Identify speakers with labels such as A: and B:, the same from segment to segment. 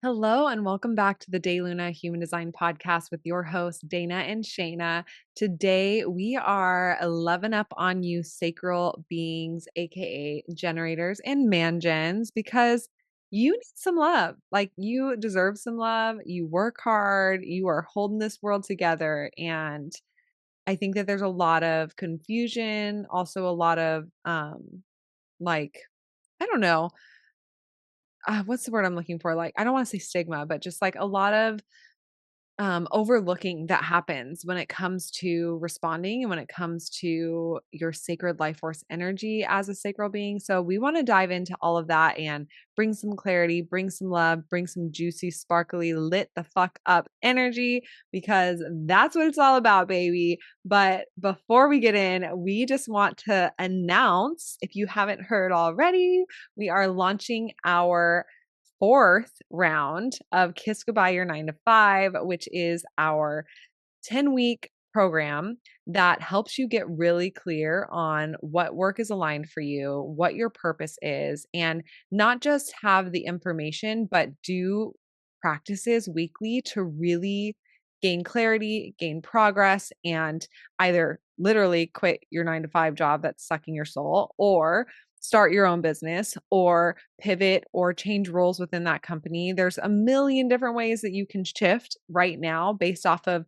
A: Hello and welcome back to the DayLuna Human Design Podcast with your hosts, Dana and Shayna. Today we are 11 up on you sacral beings, aka generators and mangens, because you need some love. Like you deserve some love. You work hard. You are holding this world together. And I think that there's a lot of confusion, also a lot of like, I don't know, what's the word I'm looking for? Like, I don't want to say stigma, but just like a lot of overlooking that happens when it comes to responding and when it comes to your sacred life force energy as a sacral being. So, we want to dive into all of that and bring some clarity, bring some love, bring some juicy, sparkly, lit the fuck up energy because that's what it's all about, baby. But before we get in, we just want to announce if you haven't heard already, we are launching our fourth round of Kiss Goodbye Your 9 to 5, which is our 10-week program that helps you get really clear on what work is aligned for you, what your purpose is, and not just have the information, but do practices weekly to really gain clarity, gain progress, and either literally quit your 9 to 5 job that's sucking your soul or start your own business or pivot or change roles within that company. There's a million different ways that you can shift right now based off of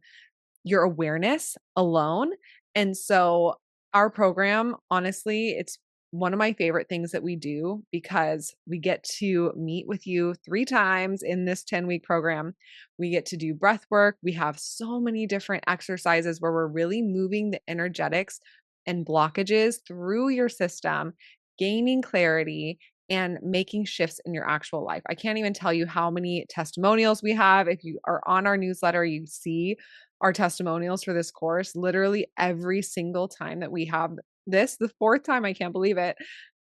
A: your awareness alone. And so our program, honestly, it's one of my favorite things that we do because we get to meet with you 3 times in this 10-week program. We get to do breath work. We have so many different exercises where we're really moving the energetics and blockages through your system, gaining clarity and making shifts in your actual life. I can't even tell you how many testimonials we have. If you are on our newsletter, you see our testimonials for this course. Literally every single time that we have this, the fourth time, I can't believe it.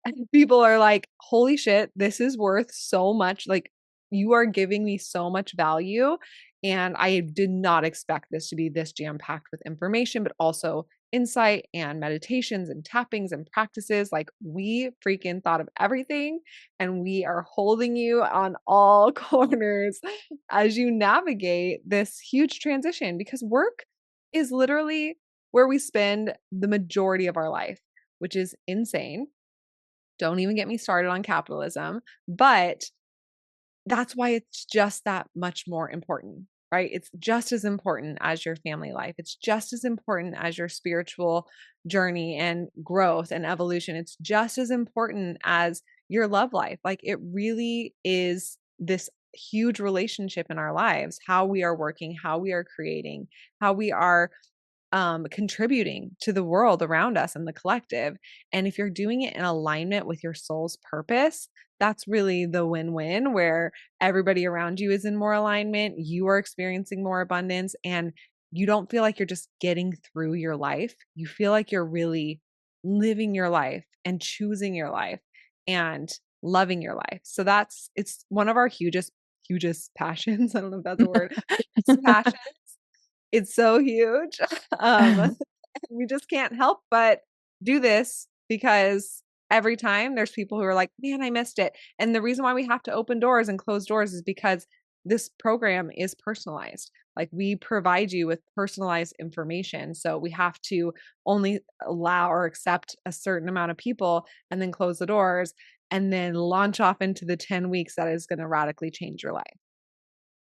A: And people are like, holy shit, this is worth so much. Like, you are giving me so much value. And I did not expect this to be this jam packed with information, but also insight and meditations and tappings and practices. Like, we freaking thought of everything and we are holding you on all corners as you navigate this huge transition because work is literally where we spend the majority of our life, which is insane. Don't even get me started on capitalism, but that's why it's just that much more important, right? It's just as important as your family life. It's just as important as your spiritual journey and growth and evolution. It's just as important as your love life. Like it really is this huge relationship in our lives, how we are working, how we are creating, how we are contributing to the world around us and the collective. And if you're doing it in alignment with your soul's purpose, that's really the win win where everybody around you is in more alignment. You are experiencing more abundance and you don't feel like you're just getting through your life. You feel like you're really living your life and choosing your life and loving your life. So it's one of our hugest passions. I don't know if that's a word. Biggest passion. It's so huge. We just can't help but do this because every time there's people who are like, "Man, I missed it." And the reason why we have to open doors and close doors is because this program is personalized. Like we provide you with personalized information. So we have to only allow or accept a certain amount of people and then close the doors and then launch off into the 10 weeks that is going to radically change your life.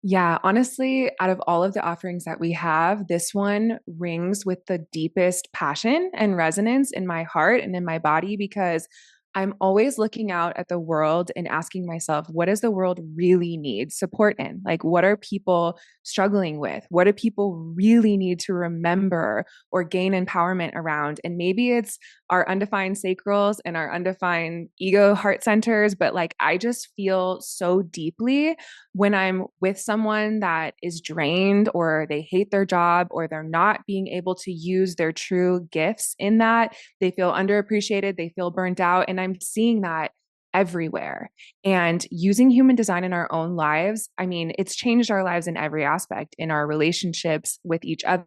B: Yeah, honestly, out of all of the offerings that we have, this one rings with the deepest passion and resonance in my heart and in my body because I'm always looking out at the world and asking myself, what does the world really need support in? Like, what are people struggling with? What do people really need to remember or gain empowerment around? And maybe it's our undefined sacrals and our undefined ego heart centers, but like, I just feel so deeply when I'm with someone that is drained or they hate their job or they're not being able to use their true gifts in that, they feel underappreciated, they feel burnt out. And I'm seeing that everywhere. And using human design in our own lives, I mean, it's changed our lives in every aspect, in our relationships with each other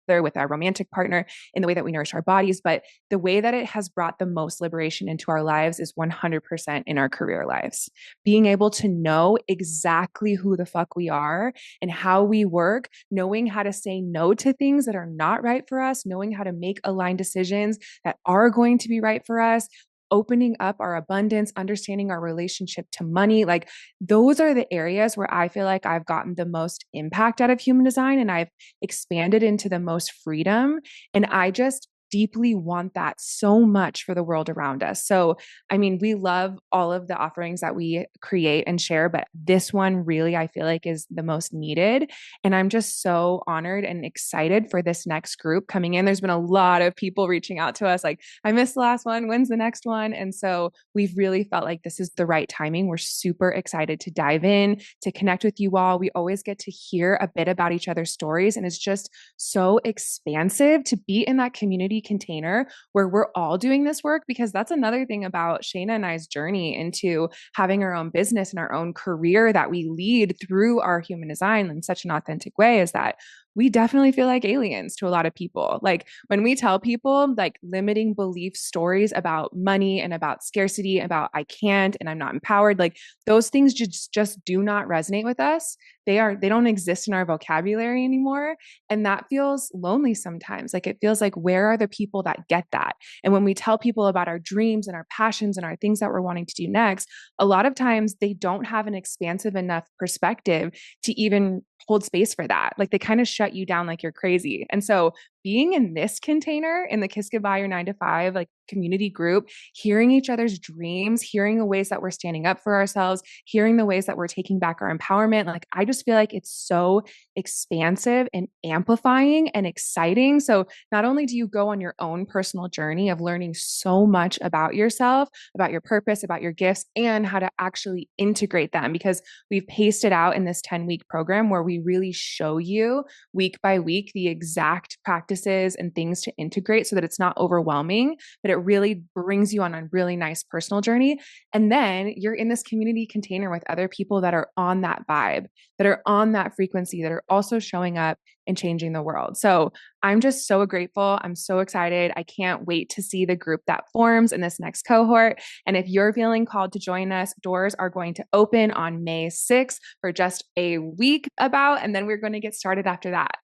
B: with our romantic partner, in the way that we nourish our bodies. But the way that it has brought the most liberation into our lives is 100% in our career lives. Being able to know exactly who the fuck we are and how we work, knowing how to say no to things that are not right for us, knowing how to make aligned decisions that are going to be right for us, opening up our abundance, understanding our relationship to money. Like those are the areas where I feel like I've gotten the most impact out of human design and I've expanded into the most freedom. And I just deeply want that so much for the world around us. So, I mean, we love all of the offerings that we create and share, but this one really, I feel like, is the most needed. And I'm just so honored and excited for this next group coming in. There's been a lot of people reaching out to us like, I missed the last one. When's the next one? And so we've really felt like this is the right timing. We're super excited to dive in, to connect with you all. We always get to hear a bit about each other's stories. And it's just so expansive to be in that community container where we're all doing this work, because that's another thing about Shayna and I's journey into having our own business and our own career that we lead through our human design in such an authentic way, is that we definitely feel like aliens to a lot of people. Like when we tell people like limiting belief stories about money and about scarcity, about I can't and I'm not empowered, like those things just do not resonate with us. They don't exist in our vocabulary anymore. And that feels lonely sometimes. Like it feels like, where are the people that get that? And when we tell people about our dreams and our passions and our things that we're wanting to do next, a lot of times they don't have an expansive enough perspective to even hold space for that. Like they kind of shut you down like you're crazy. And so being in this container, in the Kiss Goodbye Your 9 to 5 like community group, hearing each other's dreams, hearing the ways that we're standing up for ourselves, hearing the ways that we're taking back our empowerment, like I just feel like it's so expansive and amplifying and exciting. So not only do you go on your own personal journey of learning so much about yourself, about your purpose, about your gifts, and how to actually integrate them, because we've paced it out in this 10-week program where we really show you week by week the exact practices and things to integrate so that it's not overwhelming, but it really brings you on a really nice personal journey. And then you're in this community container with other people that are on that vibe, that are on that frequency, that are also showing up and changing the world. So I'm just so grateful. I'm so excited. I can't wait to see the group that forms in this next cohort. And if you're feeling called to join us, doors are going to open on May 6th for just a week about, and then we're going to get started after that.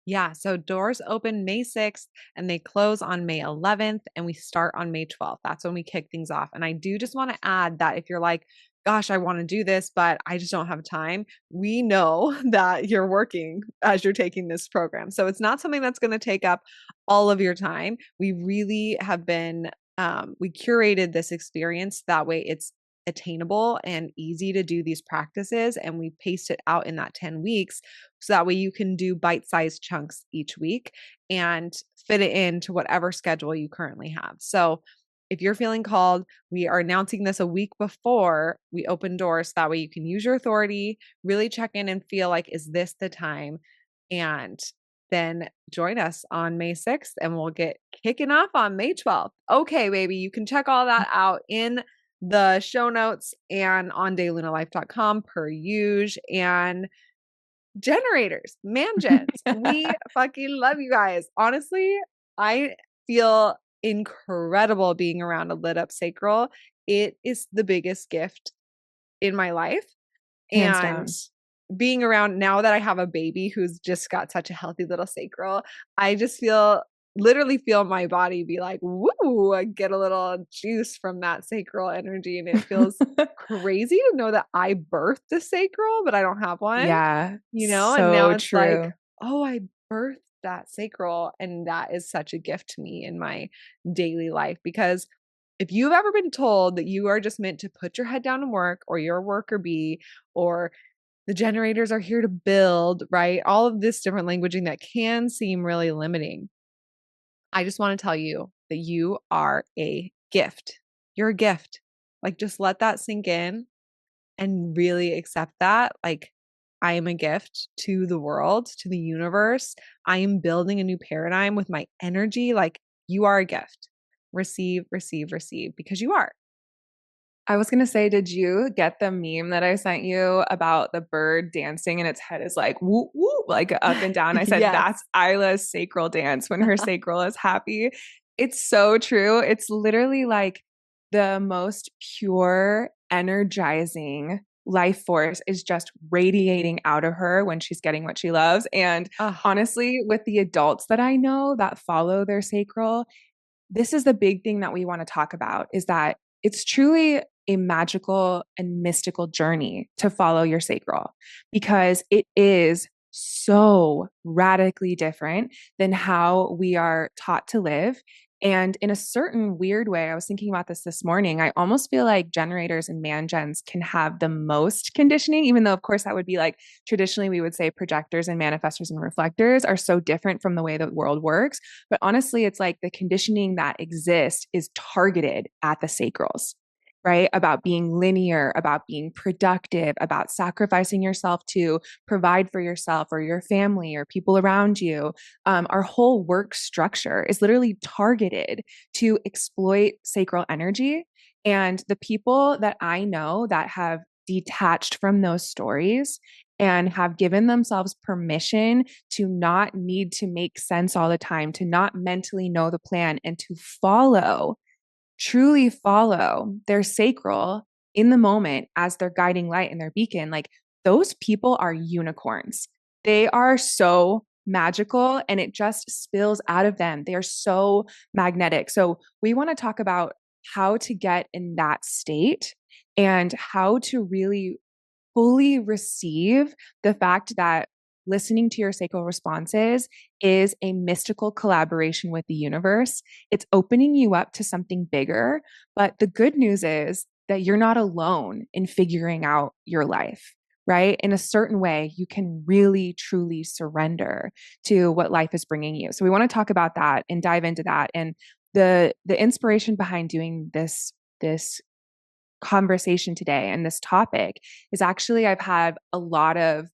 A: Yeah, so doors open May 6th and they close on May 11th and we start on May 12th. That's when we kick things off. And I do just want to add that if you're like, gosh, I want to do this, but I just don't have time. We know that you're working as you're taking this program. So it's not something that's going to take up all of your time. We really have been, we curated this experience that way it's attainable and easy to do these practices. And we paste it out in that 10 weeks. So that way you can do bite-sized chunks each week and fit it into whatever schedule you currently have. So if you're feeling called, we are announcing this a week before we open doors. That way you can use your authority, really check in and feel like, is this the time? And then join us on May 6th and we'll get kicking off on May 12th. Okay, baby, you can check all that out in the show notes and on daylunalife.com per usual. And generators, man gens, we fucking love you guys. Honestly, I feel incredible being around a lit up sacral. It is the biggest gift in my life.
B: Hands
A: And
B: down.
A: being around now that I have a baby who's just got such a healthy little sacral, I just literally feel my body be like, woo, I get a little juice from that sacral energy. And it feels crazy to know that I birthed a sacral, but I don't have one,
B: Yeah,
A: and now
B: so
A: it's like,
B: true.
A: oh, I birthed that sacral. And that is such a gift to me in my daily life, because if you've ever been told that you are just meant to put your head down and work, or you're a worker bee, or the generators are here to build, right? All of this different languaging that can seem really limiting. I just want to tell you that you are a gift. You're a gift. Like, just let that sink in and really accept that. Like, I am a gift to the world, to the universe. I am building a new paradigm with my energy. Like, you are a gift. Receive, receive, receive, because you are.
B: I was gonna say, did you get the meme that I sent you about the bird dancing and its head is like whoop whoop, like up and down? I said that's
A: Yes.
B: Isla's sacral dance when her sacral is happy. It's so true. It's literally like the most pure, energizing life force is just radiating out of her when she's getting what she loves. And
A: Oh,
B: honestly, with the adults that I know that follow their sacral, this is the big thing that we want to talk about is that it's truly a magical and mystical journey to follow your sacral because it is so radically different than how we are taught to live. And in a certain weird way, I was thinking about this morning. I almost feel like generators and man gens can have the most conditioning, even though, of course, that would be like traditionally we would say projectors and manifestors and reflectors are so different from the way the world works. But honestly, it's like the conditioning that exists is targeted at the sacrals, right? About being linear, about being productive, about sacrificing yourself to provide for yourself or your family or people around you. Our whole work structure is literally targeted to exploit sacral energy. And the people that I know that have detached from those stories and have given themselves permission to not need to make sense all the time, to not mentally know the plan, and to follow, truly follow their sacral in the moment as their guiding light and their beacon. Like those people are unicorns. They are so magical and it just spills out of them. They are so magnetic. So, we want to talk about how to get in that state and how to really fully receive the fact that listening to your sacral responses is a mystical collaboration with the universe. It's opening you up to something bigger. But the good news is that you're not alone in figuring out your life, right? In a certain way, you can really, truly surrender to what life is bringing you. So we want to talk about that and dive into that. And the inspiration behind doing this conversation today and this topic is actually I've had a lot of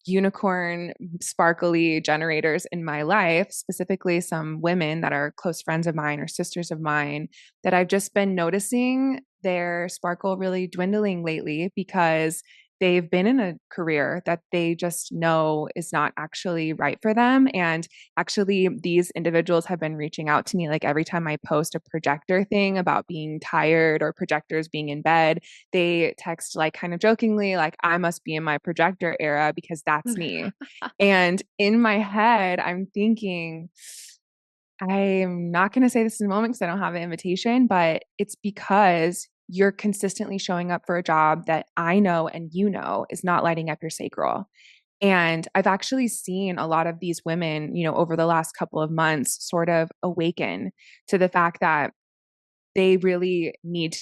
B: unicorn sparkly generators in my life, specifically some women that are close friends of mine or sisters of mine that I've just been noticing their sparkle really dwindling lately because they've been in a career that they just know is not actually right for them. And actually, these individuals have been reaching out to me like every time I post a projector thing about being tired or projectors being in bed, they text like kind of jokingly, like, I must be in my projector era because that's me. And in my head, I'm thinking, I'm not going to say this in a moment because I don't have an invitation, but it's because you're consistently showing up for a job that I know and you know is not lighting up your sacral. And I've actually seen a lot of these women, over the last couple of months sort of awaken to the fact that they really need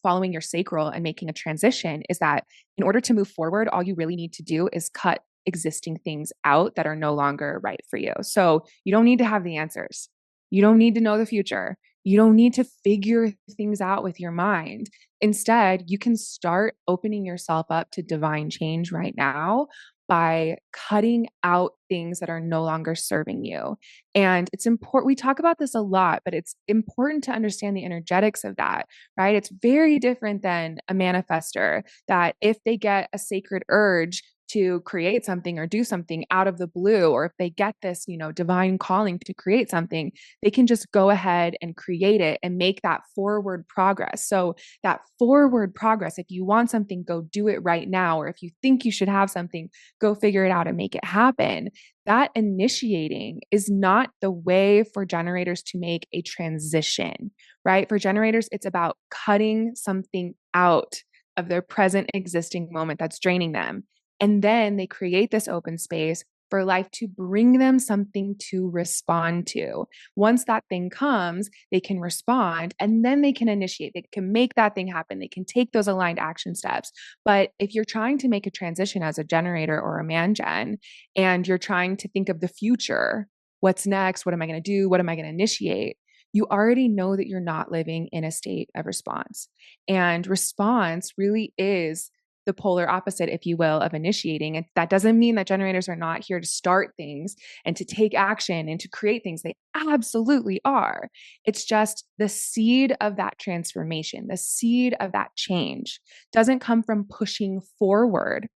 B: following your sacral and making a transition is that in order to move forward, all you really need to do is cut existing things out that are no longer right for you. So you don't need to have the answers. You don't need to know the future. You don't need to figure things out with your mind. Instead, you can start opening yourself up to divine change right now by cutting out things that are no longer serving you. And it's important, we talk about this a lot, but it's important to understand the energetics of that, right? It's very different than a manifester that if they get a sacred urge to create something or do something out of the blue, or if they get this, divine calling to create something, they can just go ahead and create it and make that forward progress. So, that forward progress, if you want something, go do it right now. Or if you think you should have something, go figure it out and make it happen. That initiating is not the way for generators to make a transition, right? For generators, it's about cutting something out of their present existing moment that's draining them. And then they create this open space for life to bring them something to respond to. Once that thing comes, they can respond and then they can initiate. They can make that thing happen. They can take those aligned action steps. But if you're trying to make a transition as a generator or a man gen, and you're trying to think of the future, what's next? What am I going to do? What am I going to initiate? You already know that you're not living in a state of response. And response really is the polar opposite, if you will, of initiating. And that doesn't mean that generators are not here to start things and to take action and to create things. They absolutely are. It's just the seed of that transformation, the seed of that change doesn't come from pushing forward.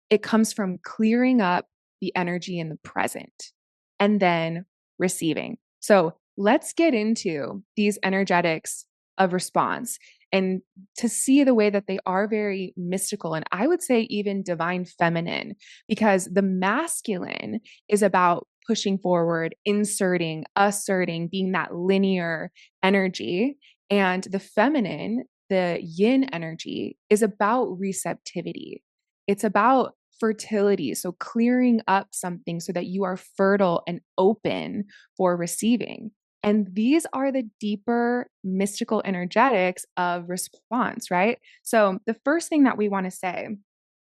B: It comes from clearing up the energy in the present and then receiving. So let's get into these energetics of response and to see the way that they are very mystical and I would say even divine feminine, because the masculine is about pushing forward, inserting, asserting, being that linear energy. And the feminine, the yin energy, is about receptivity. It's about fertility. So clearing up something so that you are fertile and open for receiving. And these are the deeper mystical energetics of response, right? So the first thing that we want to say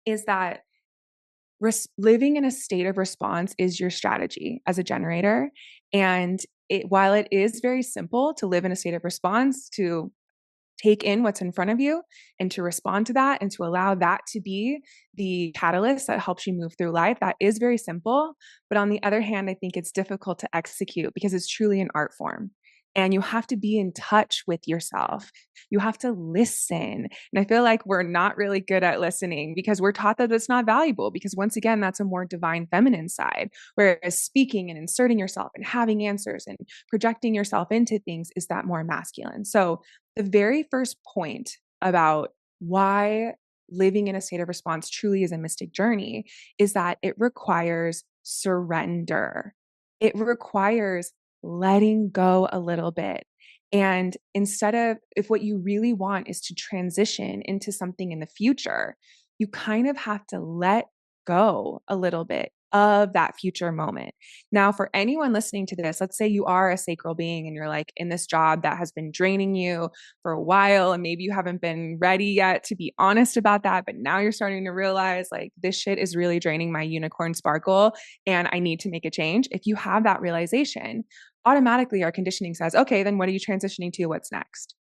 B: is that living in a state of response is your strategy as a generator. And while it is very simple to live in a state of response, to take in what's in front of you and to respond to that and to allow that to be the catalyst that helps you move through life. That is very simple. But on the other hand, I think it's difficult to execute because it's truly an art form. And you have to be in touch with yourself. You have to listen. And I feel like we're not really good at listening because we're taught that it's not valuable. Because once again, that's a more divine feminine side. Whereas speaking and inserting yourself and having answers and projecting yourself into things is that more masculine. So the very first point about why living in a state of response truly is a mystic journey is that it requires surrender. It requires letting go a little bit. And instead of, if what you really want is to transition into something in the future, you kind of have to let go a little bit of that future moment. Now, for anyone listening to this, let's say you are a sacral being and you're like in this job that has been draining you for a while, and maybe you haven't been ready yet to be honest about that, but now you're starting to realize like this shit is really draining my unicorn sparkle and I need to make a change. If you have that realization, automatically our conditioning says, okay, then what are you transitioning to? What's next?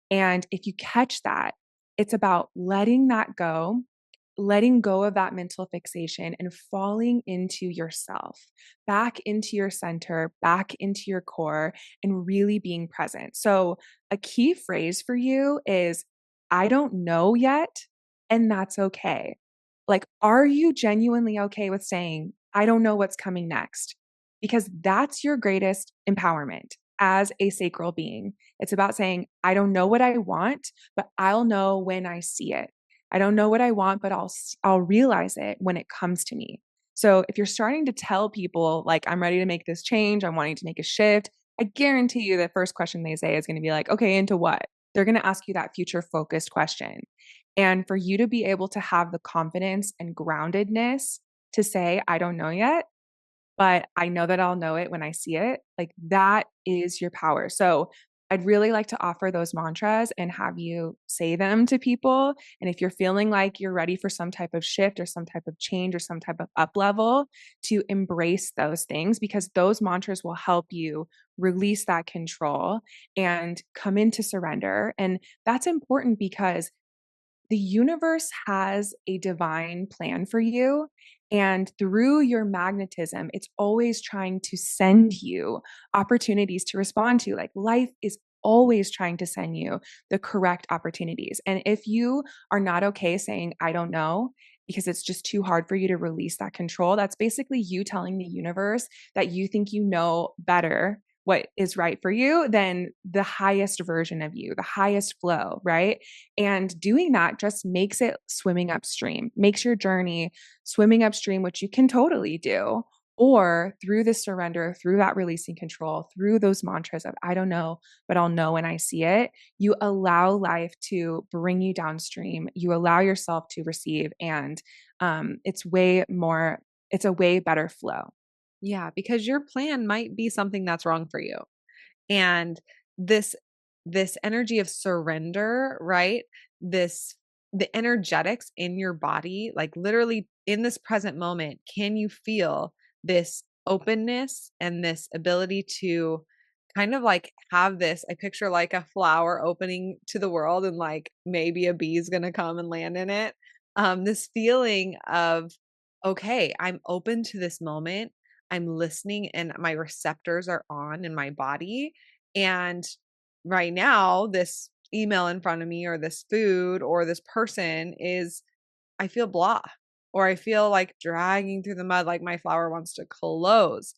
B: And if you catch that, it's about letting go of that mental fixation and falling into yourself, back into your center, back into your core, and really being present. So, a key phrase for you is, I don't know yet, and that's okay. Like, are you genuinely okay with saying, I don't know what's coming next? Because that's your greatest empowerment as a sacral being. It's about saying, I don't know what I want, but I'll know when I see it. I don't know what I want, but I'll realize it when it comes to me. So if you're starting to tell people like I'm ready to make this change, I'm wanting to make a shift, I guarantee you the first question they say is going to be like, "Okay, into what?" They're going to ask you that future focused question. And for you to be able to have the confidence and groundedness to say, "I don't know yet, but I know that I'll know it when I see it." Like that is your power. So I'd really like to offer those mantras and have you say them to people. And if you're feeling like you're ready for some type of shift or some type of change or some type of up level, to embrace those things because those mantras will help you release that control and come into surrender. And that's important because the universe has a divine plan for you. And through your magnetism, it's always trying to send you opportunities to respond to. Like life is always trying to send you the correct opportunities. And if you are not okay saying, I don't know, because it's just too hard for you to release that control, that's basically you telling the universe that you think you know better what is right for you than the highest version of you, the highest flow, right? And doing that just makes it swimming upstream, makes your journey swimming upstream, which you can totally do. Or through the surrender, through that releasing control, through those mantras of, I don't know, but I'll know when I see it, you allow life to bring you downstream. You allow yourself to receive. And it's a way better flow.
A: Yeah, because your plan might be something that's wrong for you. And this this energy of surrender, right? This the energetics in your body, like literally in this present moment, can you feel this openness and this ability to kind of like have this I picture like a flower opening to the world and like maybe a bee is going to come and land in it. this feeling of, okay, I'm open to this moment. I'm listening and my receptors are on in my body. And right now, this email in front of me or this food or this person is, I feel blah, or I feel like dragging through the mud, like my flower wants to close.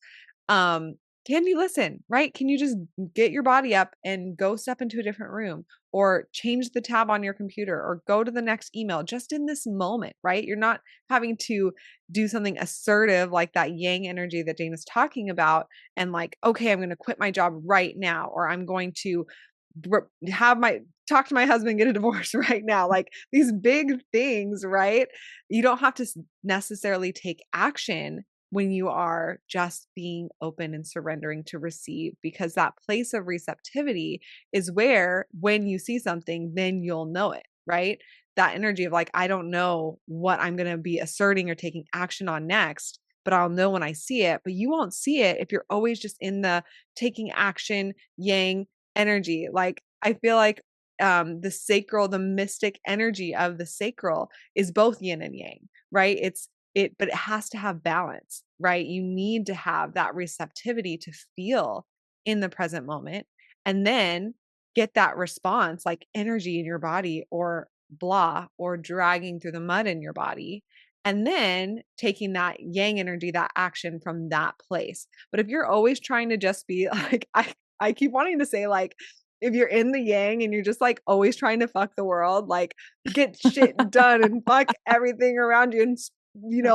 A: Um, can you listen, right? Can you just get your body up and go step into a different room or change the tab on your computer or go to the next email just in this moment, right? You're not having to do something assertive like that yang energy that Dana's talking about and like, okay, I'm going to quit my job right now, or I'm going to have my talk to my husband, get a divorce right now. Like these big things, right? You don't have to necessarily take action when you are just being open and surrendering to receive, because that place of receptivity is where, when you see something, then you'll know it, right? That energy of like, I don't know what I'm going to be asserting or taking action on next, but I'll know when I see it. But you won't see it if you're always just in the taking action, yang energy. Like, I feel like the sacral, the mystic energy of the sacral is both yin and yang, right? But it has to have balance, right? You need to have that receptivity to feel in the present moment and then get that response, like energy in your body or blah, or dragging through the mud in your body. And then taking that yang energy, that action from that place. But if you're always trying to just be like, I keep wanting to say, like, if you're in the yang and you're just like always trying to fuck the world, like get shit done and fuck everything around you and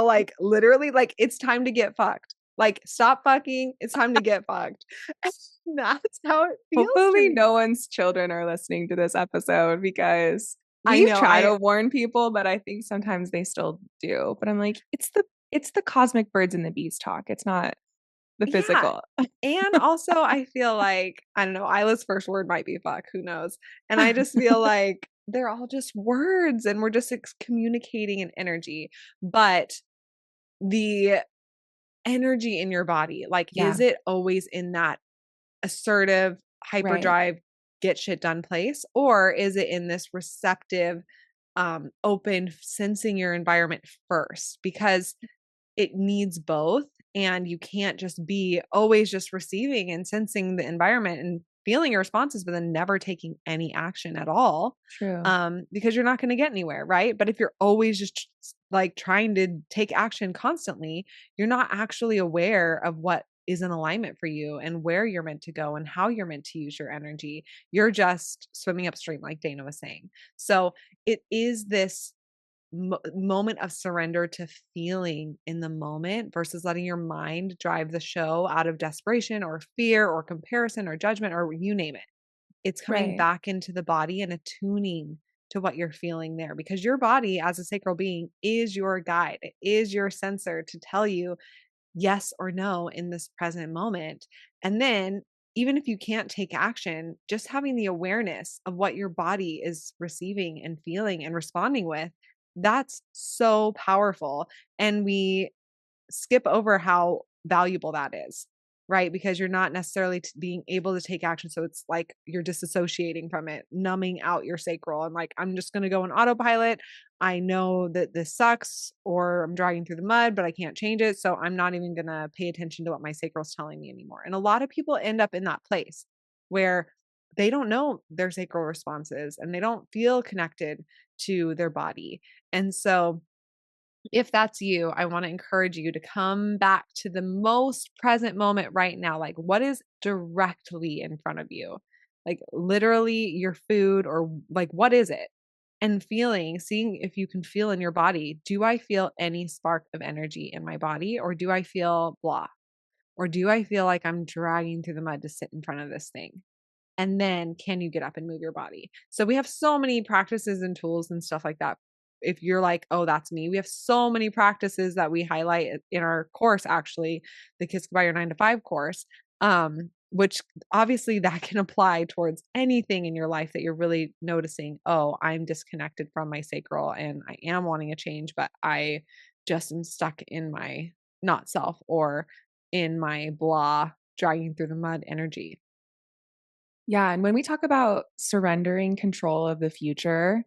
A: like literally like it's time to get fucked. Like stop fucking, it's time to get fucked. That's how it feels to
B: Hopefully
A: me.
B: no one's children are listening to this episode because
A: I
B: we've
A: know.
B: tried to warn people, but I think sometimes they still do. But I'm like, it's the cosmic birds and the bees talk. It's not the
A: Yeah.
B: physical.
A: And also I feel like, I don't know, Isla's first word might be fuck, who knows? And I just feel like they're all just words and we're just communicating an energy. But the energy in your body, like,
B: Yeah,
A: is it always in that assertive,
B: right,
A: hyperdrive, get shit done place? Or is it in this receptive, open, sensing your environment first? Because it needs both. And you can't just be always just receiving and sensing the environment and feeling your responses, but then never taking any action at all.
B: true.
A: Because you're not going to get anywhere, right? But if you're always just like trying to take action constantly, you're not actually aware of what is in alignment for you and where you're meant to go and how you're meant to use your energy. You're just swimming upstream, like Dana was saying. So it is this moment of surrender to feeling in the moment versus letting your mind drive the show out of desperation or fear or comparison or judgment or you name it. It's coming
B: Right,
A: back into the body and attuning to what you're feeling there, because your body as a sacral being is your guide. It is your sensor to tell you yes or no in this present moment. And then, even if you can't take action, just having the awareness of what your body is receiving and feeling and responding with, that's so powerful. And we skip over how valuable that is, right? Because you're not necessarily being able to take action. So it's like you're disassociating from it, numbing out your sacral. And like, I'm just going to go on autopilot. I know that this sucks or I'm dragging through the mud, but I can't change it. So I'm not even going to pay attention to what my sacral is telling me anymore. And a lot of people end up in that place where they don't know their sacral responses and they don't feel connected to their body. And so, if that's you, I want to encourage you to come back to the most present moment right now. Like, what is directly in front of you? Like, literally your food, or like, what is it? And feeling, seeing if you can feel in your body, do I feel any spark of energy in my body, or do I feel blah? Or do I feel like I'm dragging through the mud to sit in front of this thing? And then can you get up and move your body? So we have so many practices and tools and stuff like that. If you're like, "Oh, that's me." We have so many practices that we highlight in our course, actually, the Kiss Goodbye Your 9 to 5 course, which obviously that can apply towards anything in your life that you're really noticing, "Oh, I'm disconnected from my sacral and I am wanting a change, but I just am stuck in my not self or in my blah, dragging through the mud energy."
B: yeah. And when we talk about surrendering control of the future,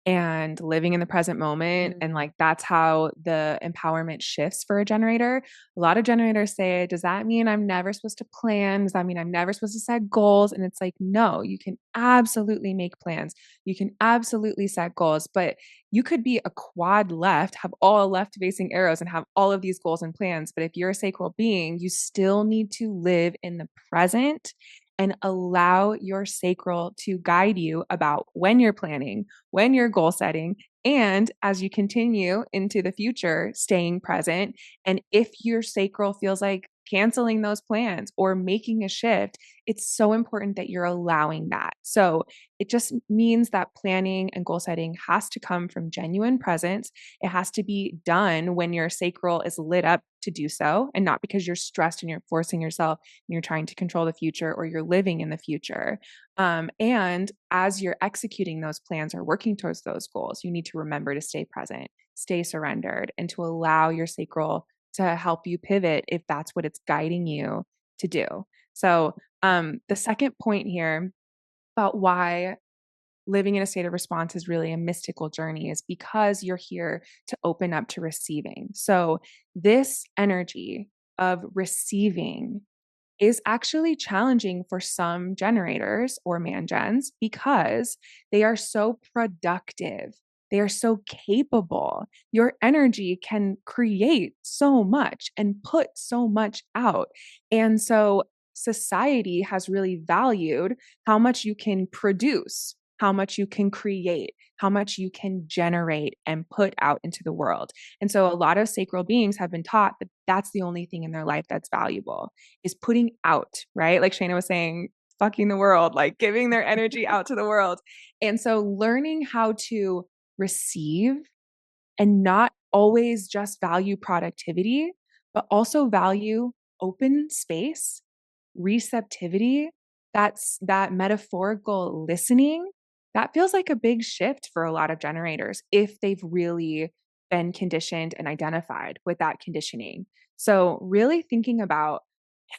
B: and living in the present moment. And
A: Mm.
B: like that's how the empowerment shifts for a generator. A lot of generators say, does that mean I'm never supposed to plan? Does that mean I'm never supposed to set goals? And it's like, no, you can absolutely make plans. You can absolutely set goals, but you could be a quad left, have all left facing arrows and have all of these goals and plans. But if you're a sacral being, you still need to live in the present and allow your sacral to guide you about when you're planning, when you're goal setting, and as you continue into the future, staying present. And if your sacral feels like canceling those plans or making a shift, it's so important that you're allowing that. So it just means that planning and goal setting has to come from genuine presence. It has to be done when your sacral is lit up to do so, and not because you're stressed and you're forcing yourself and you're trying to control the future or you're living in the future. And as you're executing those plans or working towards those goals, you need to remember to stay present, stay surrendered, and to allow your sacral to help you pivot if that's what it's guiding you to do. So, the second point here about why living in a state of response is really a mystical journey is because you're here to open up to receiving. So, this energy of receiving is actually challenging for some generators or man gens because they are so productive. They are so capable. Your energy can create so much and put so much out. And so society has really valued how much you can produce, how much you can create, how much you can generate and put out into the world. And so a lot of sacral beings have been taught that that's the only thing in their life that's valuable is putting out, right? Like Shayna was saying, fucking the world, like giving their energy out to the world. And so learning how to receive and not always just value productivity, but also value open space, receptivity, that's that metaphorical listening. That feels like a big shift for a lot of generators if they've really been conditioned and identified with that conditioning. So, really thinking about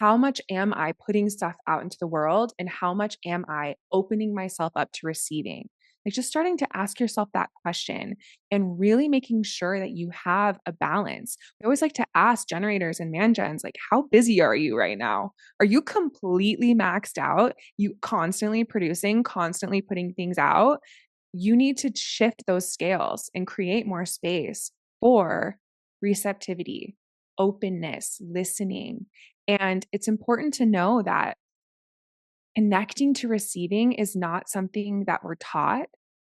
B: how much am I putting stuff out into the world and how much am I opening myself up to receiving? Like just starting to ask yourself that question and really making sure that you have a balance. We always like to ask generators and man gens, like, how busy are you right now? Are you completely maxed out? You constantly producing, constantly putting things out? You need to shift those scales and create more space for receptivity, openness, listening. And it's important to know that connecting to receiving is not something that we're taught.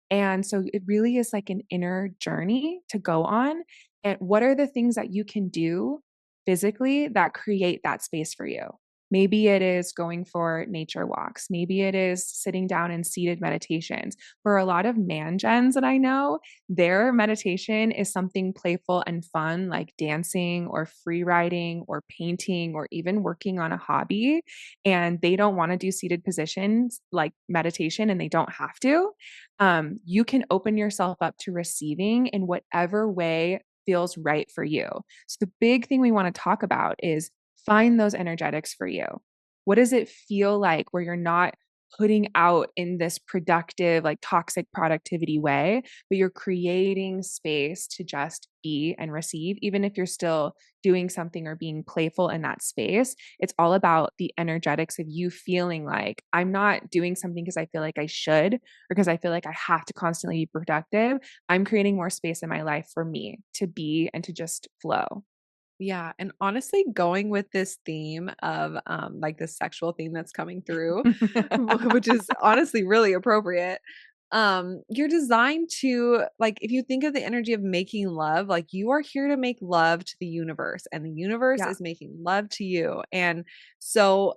B: And so it really is like an inner journey to go on. And what are the things that you can do physically that create that space for you? Maybe it is going for nature walks. Maybe it is sitting down in seated meditations. For a lot of man gens that I know, their meditation is something playful and fun, like dancing or free writing or painting or even working on a hobby. And they don't want to do seated positions like meditation and they don't have to. You can open yourself up to receiving in whatever way feels right for you. So, the big thing we want to talk about is find those energetics for you. What does it feel like where you're not putting out in this productive, like toxic productivity way, but you're creating space to just be and receive, even if you're still doing something or being playful in that space? It's all about the energetics of you feeling like I'm not doing something because I feel like I should or because I feel like I have to constantly be productive. I'm creating more space in my life for me to be and to just flow.
A: Yeah, and honestly, going with this theme of, like, this sexual theme that's coming through, which is honestly really appropriate, you're designed to like, if you think of the energy of making love, like, you are here to make love to the universe, and the universe
B: Yeah.
A: is making love to you, and so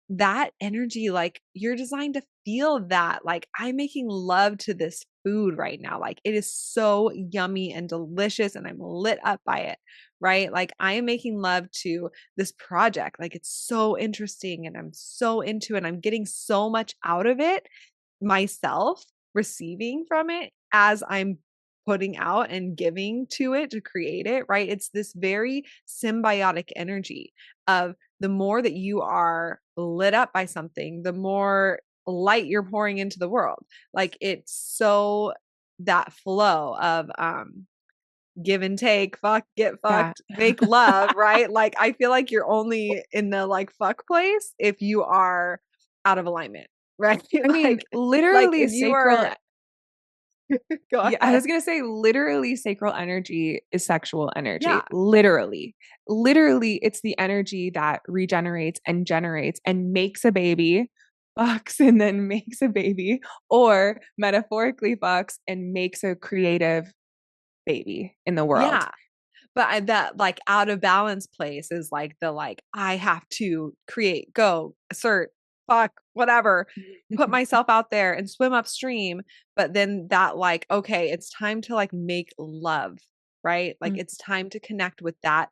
A: that energy, like, you're designed to feel that, like, "I'm making love to this food right now, like, it is so yummy and delicious, and I'm lit up by it," right? Like, I am making love to this project, like, it's so interesting, and I'm so into it, I'm getting so much out of it myself, receiving from it as I'm putting out and giving to it to create it, right? It's this very symbiotic energy of the more that you are lit up by something, the more light you're pouring into the world. Like it's so that flow of give and take, fuck, get
B: Yeah.
A: fucked, make love, right? Like I feel like you're only in the like fuck place if you are out of alignment, right?
B: I mean,
A: Like
B: literally
A: if you
B: sacral.
A: are go
B: Yeah, I
A: ahead.
B: was going to say literally sacral energy is sexual energy.
A: Yeah.
B: Literally. Literally, it's the energy that regenerates and generates and makes a baby, fucks and then makes a baby, or metaphorically fucks and makes a creative baby in the world.
A: Yeah. But that like out of balance place is like the like I have to create, go, assert, fuck, whatever, put myself out there and swim upstream. But then that like, okay, it's time to like make love, right? Like it's time to connect with that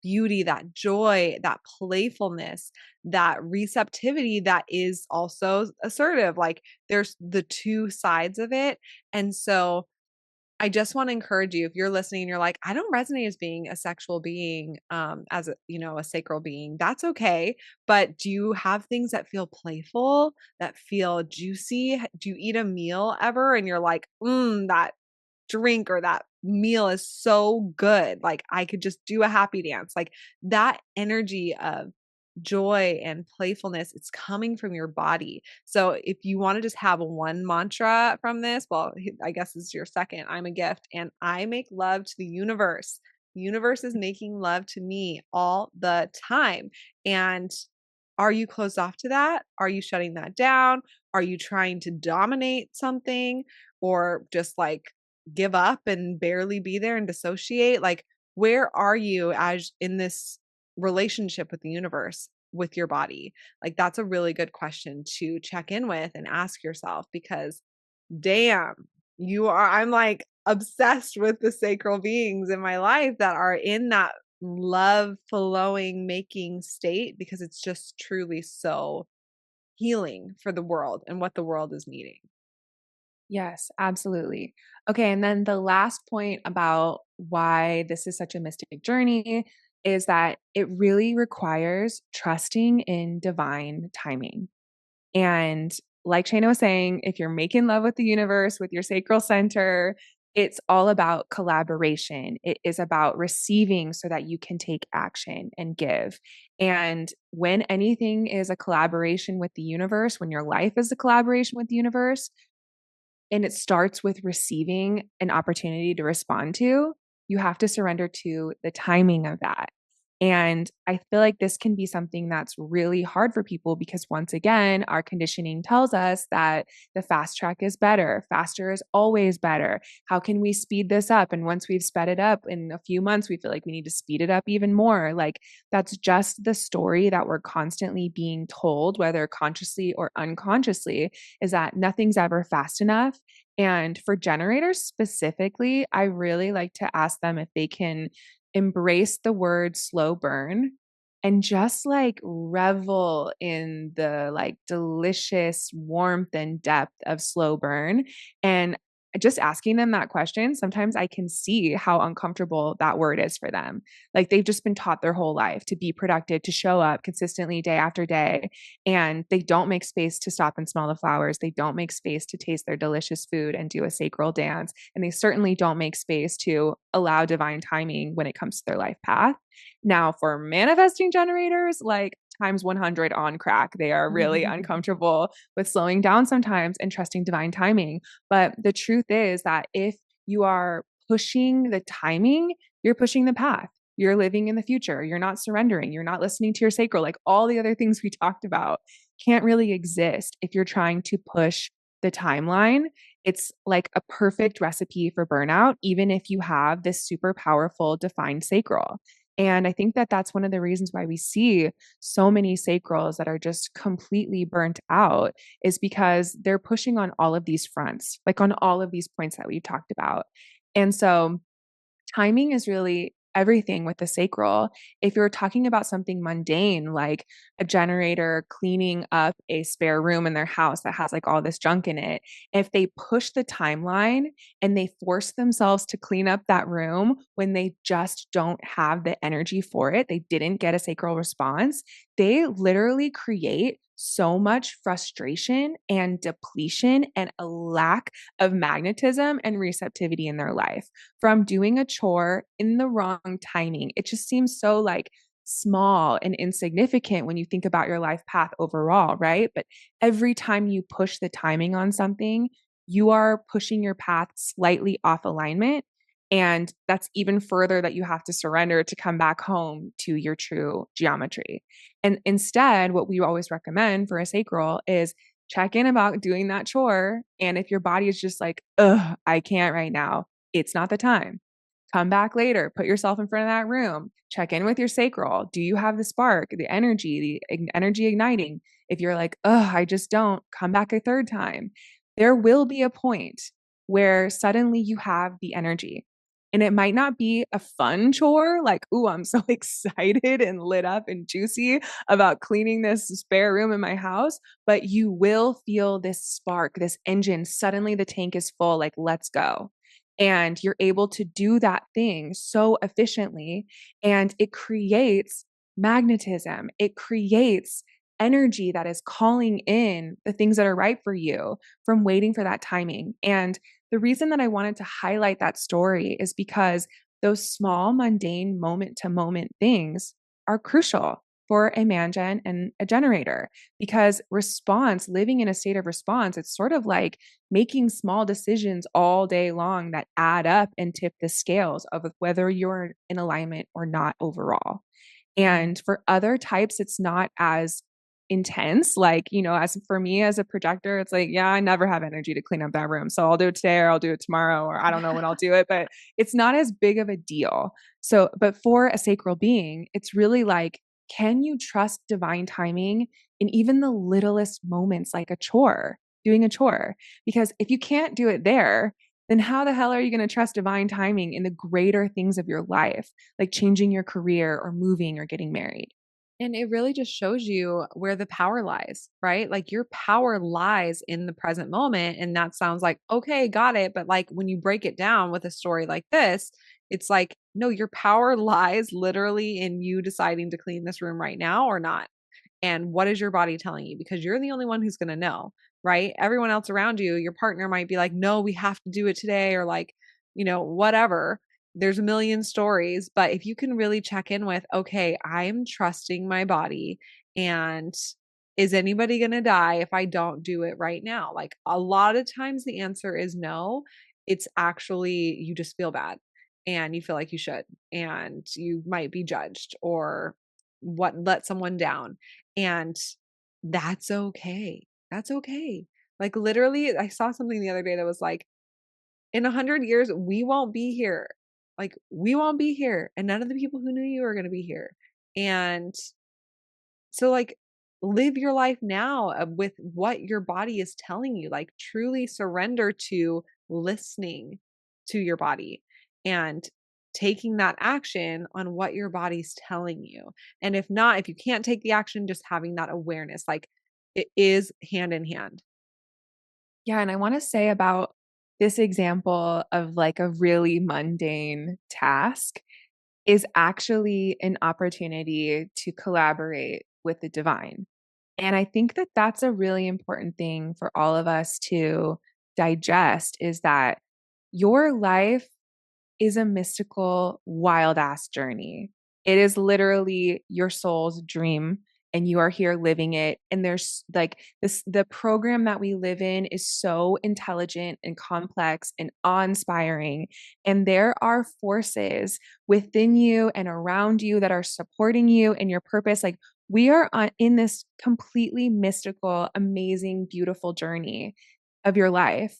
A: beauty, that joy, that playfulness, that receptivity that is also assertive. Like there's the two sides of it. And so I just want to encourage you if you're listening and you're like, I don't resonate as being a sexual being, as a, a sacral being, that's okay. But do you have things that feel playful, that feel juicy? Do you eat a meal ever and you're like, that drink or that meal is so good. Like I could just do a happy dance. Like that energy of joy and playfulness, it's coming from your body. So if you want to just have one mantra from this, well, I guess this is your second. I'm a gift and I make love to the universe. The universe is making love to me all the time. And are you closed off to that? Are you shutting that down? Are you trying to dominate something or just like give up and barely be there and dissociate? Like, where are you as in this relationship with the universe, with your body? Like, that's a really good question to check in with and ask yourself because damn, I'm like obsessed with the sacral beings in my life that are in that love flowing making state because it's just truly so healing for the world and what the world is needing.
B: Yes, absolutely. Okay, and then the last point about why this is such a mystic journey is that it really requires trusting in divine timing. And like Shayna was saying, if you're making love with the universe, with your sacral center, it's all about collaboration. It is about receiving so that you can take action and give. And when anything is a collaboration with the universe, when your life is a collaboration with the universe, and it starts with receiving an opportunity to respond to, you have to surrender to the timing of that. And I feel like this can be something that's really hard for people because, once again, our conditioning tells us that the fast track is better. Faster is always better. How can we speed this up? And once we've sped it up in a few months, we feel like we need to speed it up even more. Like, that's just the story that we're constantly being told, whether consciously or unconsciously, is that nothing's ever fast enough. And for generators specifically, I really like to ask them if they can embrace the word slow burn and just like revel in the like delicious warmth and depth of slow burn. And just asking them that question, sometimes I can see how uncomfortable that word is for them. Like they've just been taught their whole life to be productive, to show up consistently day after day. And they don't make space to stop and smell the flowers. They don't make space to taste their delicious food and do a sacral dance. And they certainly don't make space to allow divine timing when it comes to their life path. Now, for manifesting generators, like times 100 on crack, they are really uncomfortable with slowing down sometimes and trusting divine timing. But the truth is that if you are pushing the timing, you're pushing the path. You're living in the future. You're not surrendering. You're not listening to your sacral. Like all the other things we talked about can't really exist if you're trying to push the timeline. It's like a perfect recipe for burnout, even if you have this super powerful defined sacral. And I think that that's one of the reasons why we see so many sacrals that are just completely burnt out is because they're pushing on all of these fronts, like on all of these points that we've talked about. And so timing is really everything with the sacral. If you're talking about something mundane, like a generator cleaning up a spare room in their house that has like all this junk in it, if they push the timeline and they force themselves to clean up that room when they just don't have the energy for it, they didn't get a sacral response, they literally create so much frustration and depletion and a lack of magnetism and receptivity in their life from doing a chore in the wrong timing. It just seems so like small and insignificant when you think about your life path overall, right? But every time you push the timing on something, you are pushing your path slightly off alignment. And that's even further that you have to surrender to come back home to your true geometry. And instead, what we always recommend for a sacral is check in about doing that chore. And if your body is just like, ugh, I can't right now, it's not the time. Come back later, put yourself in front of that room, check in with your sacral. Do you have the spark, the energy igniting? If you're like, oh, I just don't, come back a third time. There will be a point where suddenly you have the energy. And it might not be a fun chore, like, ooh, I'm so excited and lit up and juicy about cleaning this spare room in my house, but you will feel this spark, this engine. Suddenly the tank is full, like, let's go. And you're able to do that thing so efficiently. And it creates magnetism, it creates energy that is calling in the things that are right for you from waiting for that timing. And the reason that I wanted to highlight that story is because those small, mundane, moment to moment things are crucial for a mangen and a generator because response, living in a state of response, it's sort of like making small decisions all day long that add up and tip the scales of whether you're in alignment or not overall.
A: Mm.
B: And for other types, it's not as intense. Like, as for me as a projector, it's like, yeah, I never have energy to clean up that room. So I'll do it today or I'll do it tomorrow, or I don't know when I'll do it, but it's not as big of a deal. So, but for a sacral being, it's really like, can you trust divine timing in even the littlest moments, like a chore, doing a chore? Because if you can't do it there, then how the hell are you going to trust divine timing in the greater things of your life, like changing your career or moving or getting married?
A: And it really just shows you where the power lies, right? Like your power lies in the present moment. And that sounds like, okay, got it. But like when you break it down with a story like this, it's like, no, your power lies literally in you deciding to clean this room right now or not. And what is your body telling you? Because you're the only one who's going to know, right? Everyone else around you, your partner might be like, no, we have to do it today, or like, whatever. There's a million stories. But if you can really check in with, okay, I'm trusting my body. And is anybody going to die if I don't do it right now? Like a lot of times the answer is no. It's actually you just feel bad and you feel like you should, and you might be judged or what let someone down. And that's okay. That's okay. Like literally, I saw something the other day that was like, in 100 years, we won't be here. Like we won't be here, and none of the people who knew you are going to be here. And so, like, live your life now with what your body is telling you. Like, truly surrender to listening to your body and taking that action on what your body's telling you. And if not, if you can't take the action, just having that awareness, like, it is hand in hand.
B: Yeah, and I want to say about this example of like a really mundane task is actually an opportunity to collaborate with the divine. And I think that that's a really important thing for all of us to digest is that your life is a mystical, wild ass journey. It is literally your soul's dream and you are here living it. And there's like this the program that we live in is so intelligent and complex and awe-inspiring. And there are forces within you and around you that are supporting you and your purpose. Like we are in this completely mystical, amazing, beautiful journey of your life.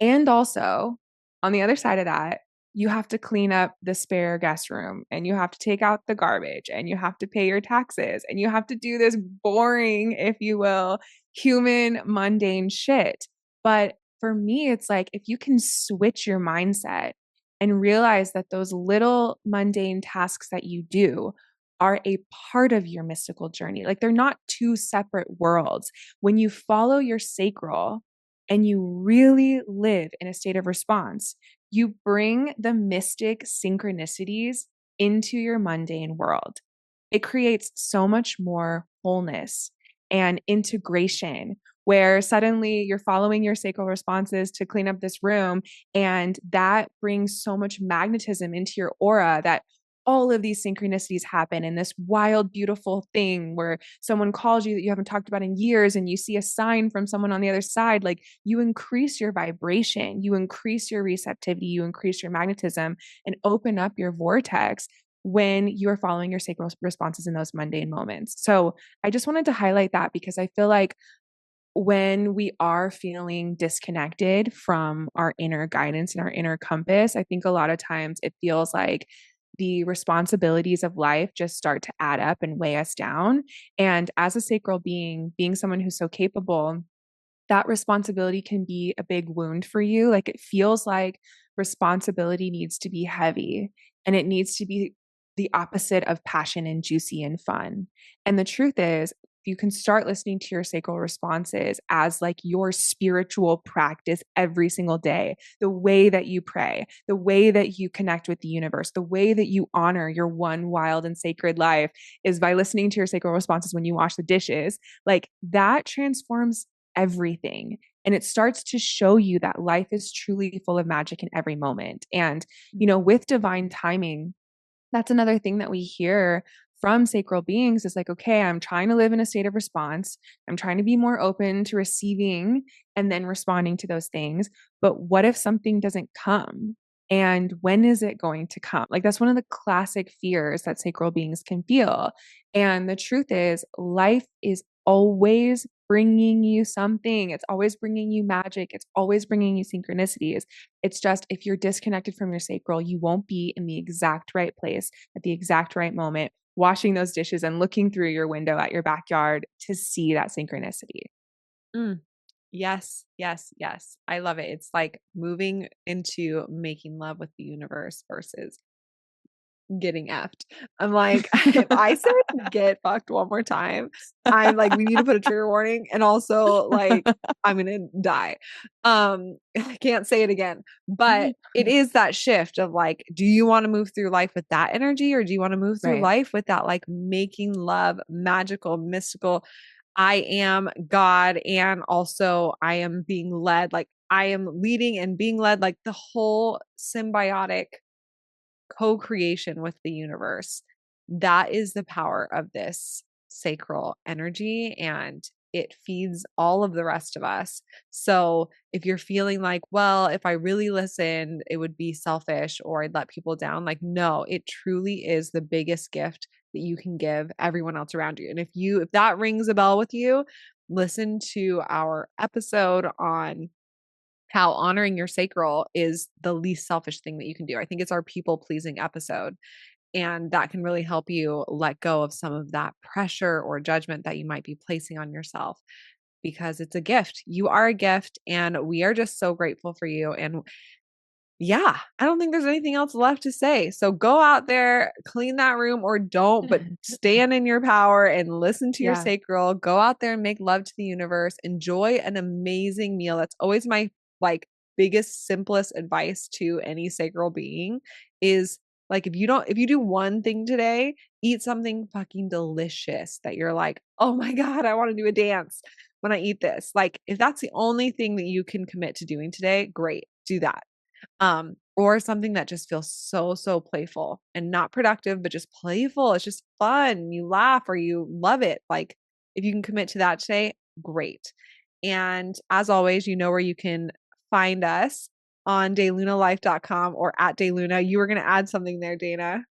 B: And also, on the other side of that, you have to clean up the spare guest room and you have to take out the garbage and you have to pay your taxes and you have to do this boring, if you will, human mundane shit. But for me, it's like if you can switch your mindset and realize that those little mundane tasks that you do are a part of your mystical journey, like they're not two separate worlds. When you follow your sacral and you really live in a state of response, you bring the mystic synchronicities into your mundane world. It creates so much more wholeness and integration, where suddenly you're following your sacral responses to clean up this room. And that brings so much magnetism into your aura that all of these synchronicities happen in this wild, beautiful thing where someone calls you that you haven't talked about in years and you see a sign from someone on the other side. Like, you increase your vibration, you increase your receptivity, you increase your magnetism and open up your vortex when you are following your sacral responses in those mundane moments. So I just wanted to highlight that because I feel like when we are feeling disconnected from our inner guidance and our inner compass, I think a lot of times it feels like the responsibilities of life just start to add up and weigh us down. And as a sacral being, being someone who's so capable, that responsibility can be a big wound for you. Like, it feels like responsibility needs to be heavy and it needs to be the opposite of passion and juicy and fun. And the truth is, you can start listening to your sacral responses as like your spiritual practice every single day. The way that you pray, the way that you connect with the universe, the way that you honor your one wild and sacred life is by listening to your sacral responses when you wash the dishes. Like, that transforms everything. And it starts to show you that life is truly full of magic in every moment. And, with divine timing, that's another thing that we hear from sacral beings is like, okay, I'm trying to live in a state of response. I'm trying to be more open to receiving and then responding to those things. But what if something doesn't come? And when is it going to come? Like, that's one of the classic fears that sacral beings can feel. And the truth is, life is always bringing you something. It's always bringing you magic. It's always bringing you synchronicities. It's just, if you're disconnected from your sacral, you won't be in the exact right place at the exact right moment, washing those dishes and looking through your window at your backyard to see that synchronicity.
A: Mm. Yes, yes, yes. I love it. It's like moving into making love with the universe versus getting effed. I'm like, if I say get fucked one more time, I'm like, we need to put a trigger warning. And also, like, I'm gonna die. I can't say it again. But it is that shift of like, do you want to move through life with that energy, or do you want to move through
B: Right.
A: life with that like making love, magical, mystical? I am God, and also I am being led. Like, I am leading and being led, like the whole symbiotic co-creation with the universe. That is the power of this sacral energy, and it feeds all of the rest of us. So if you're feeling like, well, if I really listened, it would be selfish or I'd let people down, like, no, it truly is the biggest gift that you can give everyone else around you. And if that rings a bell with you, listen to our episode on how honoring your sacral is the least selfish thing that you can do. I think it's our people pleasing episode. And that can really help you let go of some of that pressure or judgment that you might be placing on yourself, because it's a gift. You are a gift, and we are just so grateful for you. And yeah, I don't think there's anything else left to say. So go out there, clean that room or don't, but stand in your power and listen to your
B: Yeah.
A: sacral. Go out there and make love to the universe. Enjoy an amazing meal. That's always my like biggest, simplest advice to any sacral being is like, if you do one thing today, eat something fucking delicious that you're like, oh my God, I want to do a dance when I eat this. Like, if that's the only thing that you can commit to doing today, great, do that. Or something that just feels so, so playful and not productive, but just playful. It's just fun. You laugh or you love it. Like, if you can commit to that today, great. And as always, you know where you can find us on daylunalife.com or at dayluna. You were going to add something there, Dana.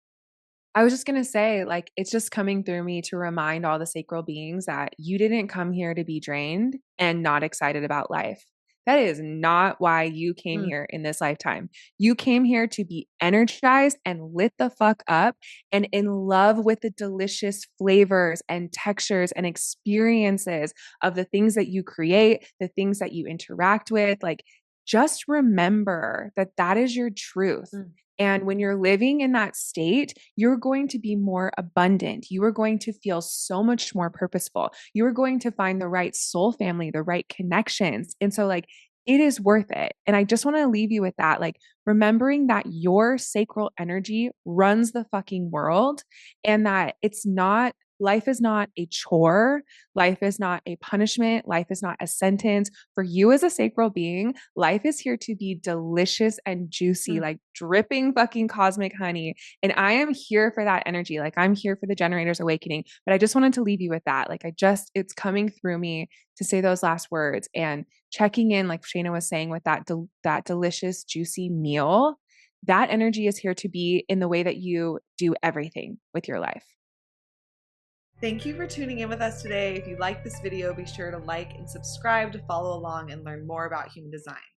B: I was just going to say, like, it's just coming through me to remind all the sacral beings that you didn't come here to be drained and not excited about life. That is not why you came
A: Mm,
B: here in this lifetime. You came here to be energized and lit the fuck up and in love with the delicious flavors and textures and experiences of the things that you create, the things that you interact with. Like, just remember that that is your truth.
A: mm,
B: And when you're living in that state, you're going to be more abundant. You are going to feel so much more purposeful. You are going to find the right soul family, the right connections. And so, like, it is worth it. And I just want to leave you with that, like, remembering that your sacral energy runs the fucking world and that it's not life is not a chore. Life is not a punishment. Life is not a sentence. For you as a sacral being, life is here to be delicious and juicy,
A: Mm.
B: like dripping fucking cosmic honey. And I am here for that energy. Like I'm here for the generator's awakening. But I just wanted to leave you with that. Like it's coming through me to say those last words and checking in, like Shayna was saying, with that delicious, juicy meal. That energy is here to be in the way that you do everything with your life.
A: Thank you for tuning in with us today. If you like this video, be sure to like and subscribe to follow along and learn more about human design.